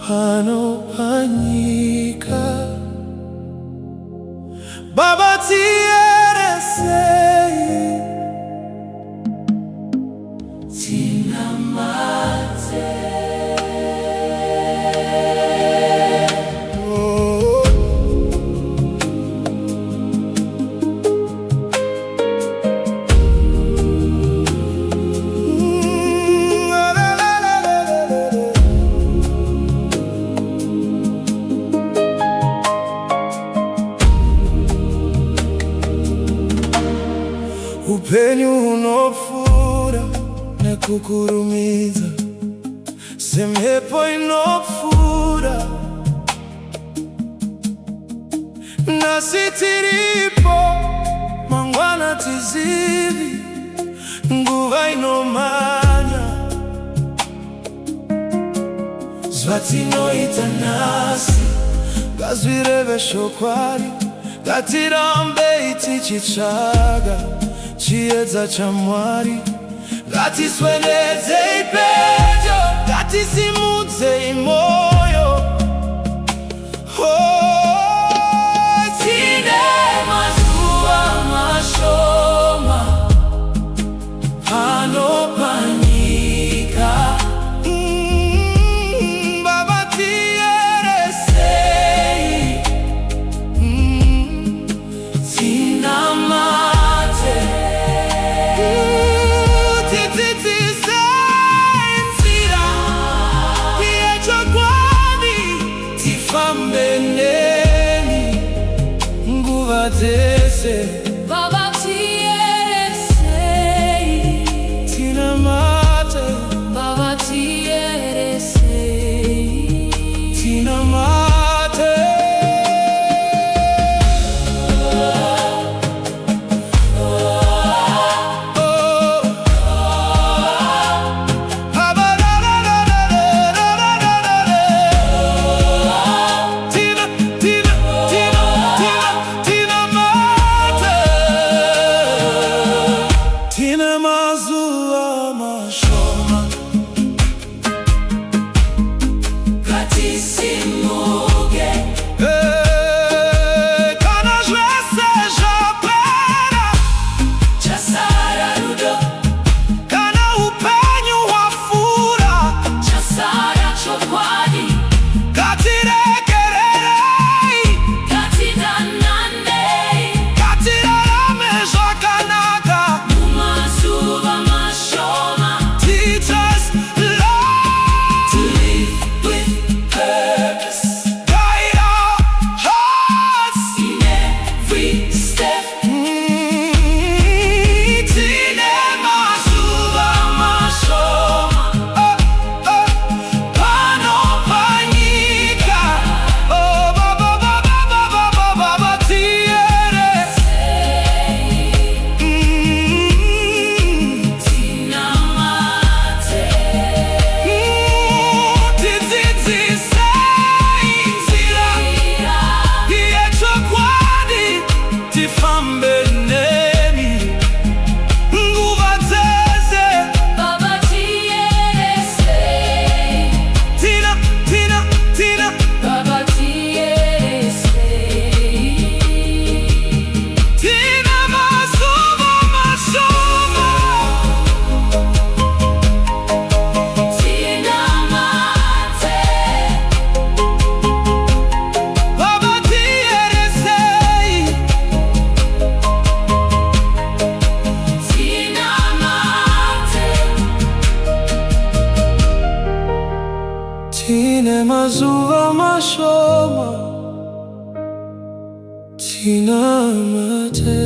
pano panyika. Baba tierese ngatinamate. Upenyu unofura nekukurumiza, semhepo inofura, nasi tiripo mangwana tizivi, nguva inomanya, zvatinoita nasi ngazvireve shokwari, ngatirambe tichitsvaga chiedza chaMwari, ngatiswededzei pedyo, ngatisimudzei moyo. Tine mazuva mashoma pano panyika. Baba tieresei ngatinamate. Baba tieresei ngatinamate. Baba tieresei ngatinamate. Tine Mazuva Mashoma katisimuge. Kana zvese zvapera chasara rudo, kana upenyu hwafura chasara chokwadi, ngatiregererei, ngatidananei, ngatirarame zvakanaka. Mazuva Mashoma teach us love to live with purpose, guide our hearts in every step. Tine Mazuva Mashoma pano panyika. Baba tieresei ngatinamate. Tidzidzisei nzira yechokwadi, tifambe nemi nguva dzese. Baba tieresei Tina. Baba tieresei Tine Mazuva Mashoma ngatinamate. Baba tieresei ngatinamate. Tine Mazuva Mashoma ngatinamate.